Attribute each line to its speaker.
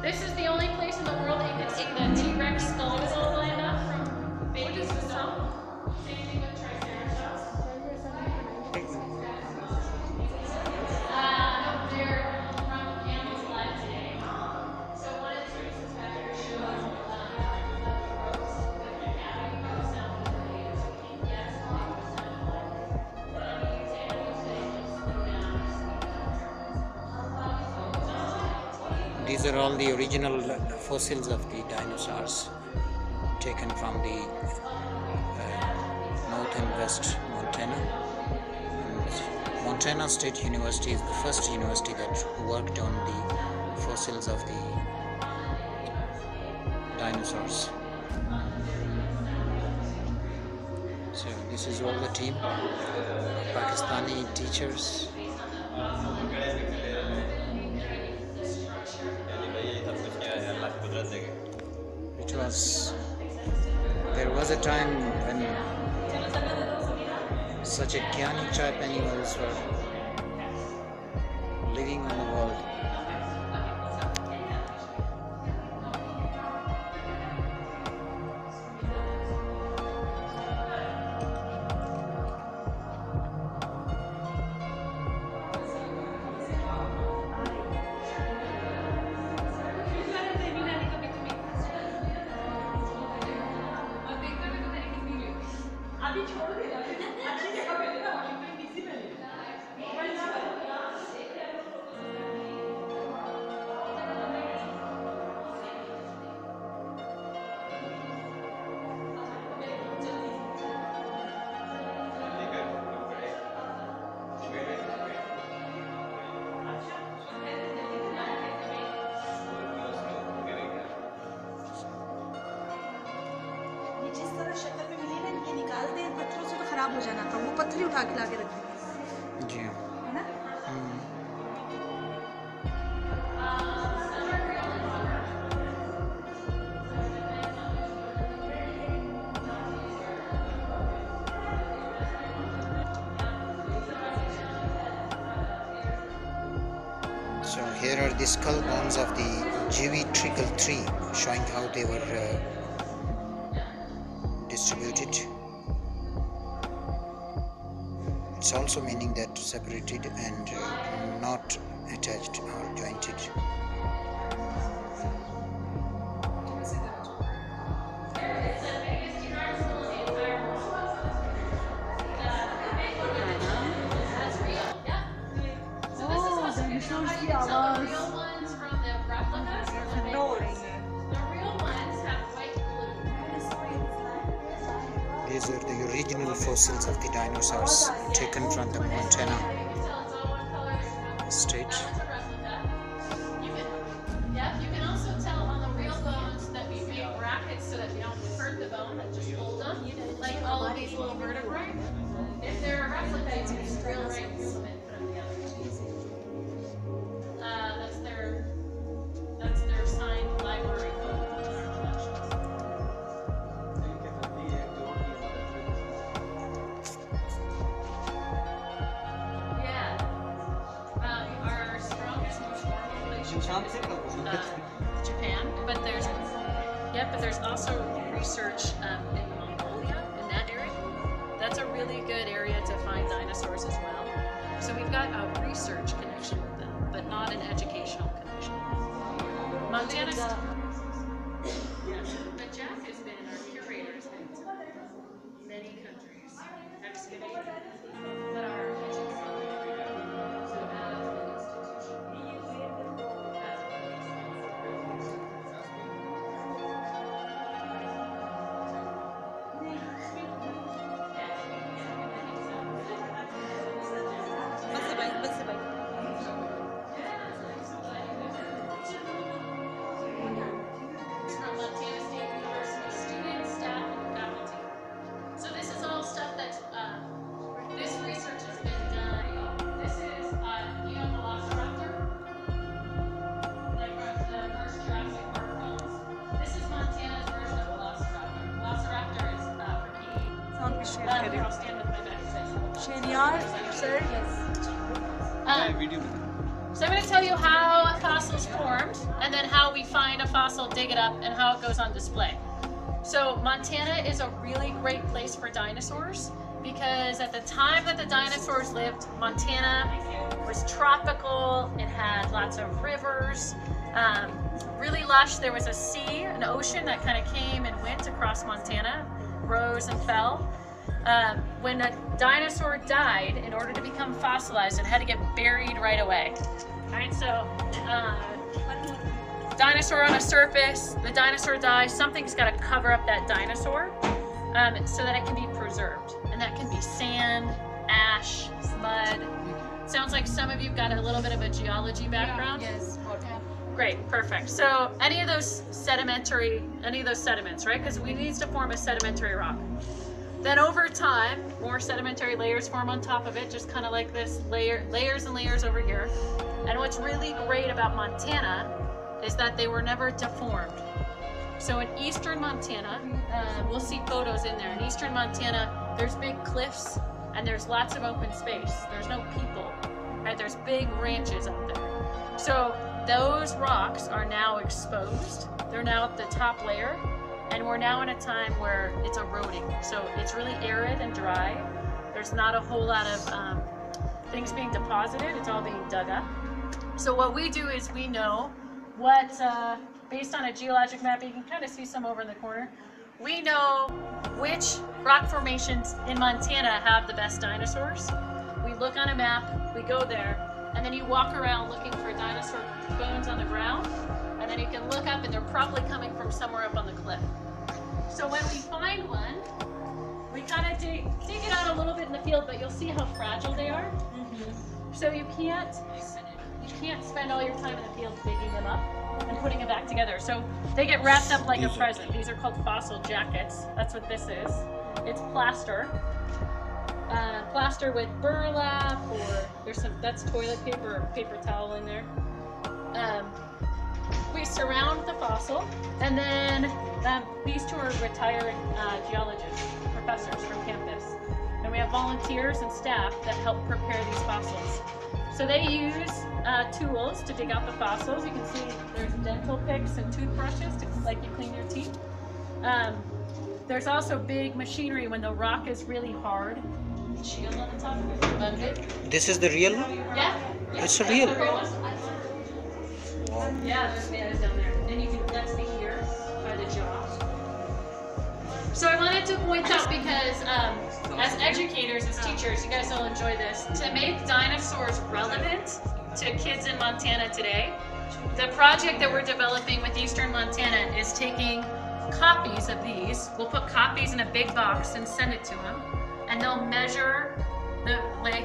Speaker 1: This is the only place in the world that you can see the T-Rex skulls all lined up from baby to some. Same thing with Triceratops. No, they're from animals alive today. So one of the reasons back here shows the ropes that the cavity of the sound of the leaves. Yes, the sound of life. And you use animals today to slow down.
Speaker 2: These are all the original fossils of the dinosaurs taken from the North and West Montana. And Montana State University is the first university that worked on the fossils of the dinosaurs. So this is all the team, Pakistani teachers. There was a time when such gigantic type animals were living on the world.
Speaker 3: शक्ल में मिली ना, ये निकालते हैं पत्थरों से तो खराब हो जाना था, वो पत्थर ही उठा के लाके रखते हैं
Speaker 2: जी
Speaker 3: है ना।
Speaker 2: So here are the skull bones of the trickle tree, showing how they were distributed. It's also meaning that separated and not attached or jointed. These are the original fossils of the dinosaurs taken from the Montana state.
Speaker 1: You can also tell on the real bones that we make brackets so that we don't hurt the bone, that just hold them. Like all of these little vertebrae. If they're a replica, you can drill right through them and put them together. That's their signed library code. Our strongest, most formal relationship is Japan, but there's also research in Mongolia, in that area. That's a really good area to find dinosaurs as well. So we've got a research connection with them, but not an educational connection. Montana's, but Jack has been our curator, has been to many countries, excavating that are
Speaker 3: करें
Speaker 1: I'll stand with my back to this.
Speaker 3: शेनियार sir
Speaker 1: So I'm going to tell you how a fossil's formed, and then how we find a fossil, dig it up, and how it goes on display. So Montana is a really great place for dinosaurs, because at the time that the dinosaurs lived, Montana was tropical. It had lots of rivers, really lush. There was a sea, an ocean that kind of came and went across Montana, rose and fell. When a dinosaur died, in order to become fossilized, it had to get buried right away. Alright, so dinosaur on a surface, the dinosaur dies, something's got to cover up that dinosaur so that it can be preserved. And that can be sand, ash, mud. Sounds like some of you've got a little bit of a geology background.
Speaker 3: yes
Speaker 1: Great, perfect. So any of those sediments, right? Because we need to form a sedimentary rock. Then over time, more sedimentary layers form on top of it, just kind of like this, layers and layers over here. And what's really great about Montana is that they were never deformed. So in eastern Montana, we'll see photos in there. In eastern Montana, there's big cliffs and there's lots of open space. There's no people, right? There's big ranches up there. So those rocks are now exposed. They're now at the top layer. And we're now in a time where it's eroding. So it's really arid and dry. There's not a whole lot of things being deposited. It's all being dug up. So what we do is we know what, based on a geologic map, you can kind of see some over in the corner. We know which rock formations in Montana have the best dinosaurs. We look on a map, we go there, and then you walk around looking for dinosaur bones on the ground. And then you can look up and they're probably coming from somewhere up on the cliff. So when we find one, we kind of dig it out a little bit in the field, but you'll see how fragile they are. So you can't spend all your time in the field digging them up and putting them back together. So they get wrapped up like a present. These are called fossil jackets. That's what this is. It's plaster. Plaster with burlap, or that's toilet paper or paper towel in there. We surround the fossil, and then these two are retired geologists, professors from campus. And we have volunteers and staff that help prepare these fossils. So they use tools to dig out the fossils. You can see there's dental picks and toothbrushes to like you clean your teeth. There's also big machinery when the rock is really hard. Shield on the top of it.
Speaker 2: This is the real one?
Speaker 1: Yeah.
Speaker 2: It's a real.
Speaker 1: Yeah, there's bananas down there. And you can, that's the ear by the jaw. So I wanted to point out because as educators, as teachers, you guys will enjoy this. To make dinosaurs relevant to kids in Montana today, the project that we're developing with Eastern Montana is taking copies of these. We'll put copies in a big box and send it to them. And they'll measure the leg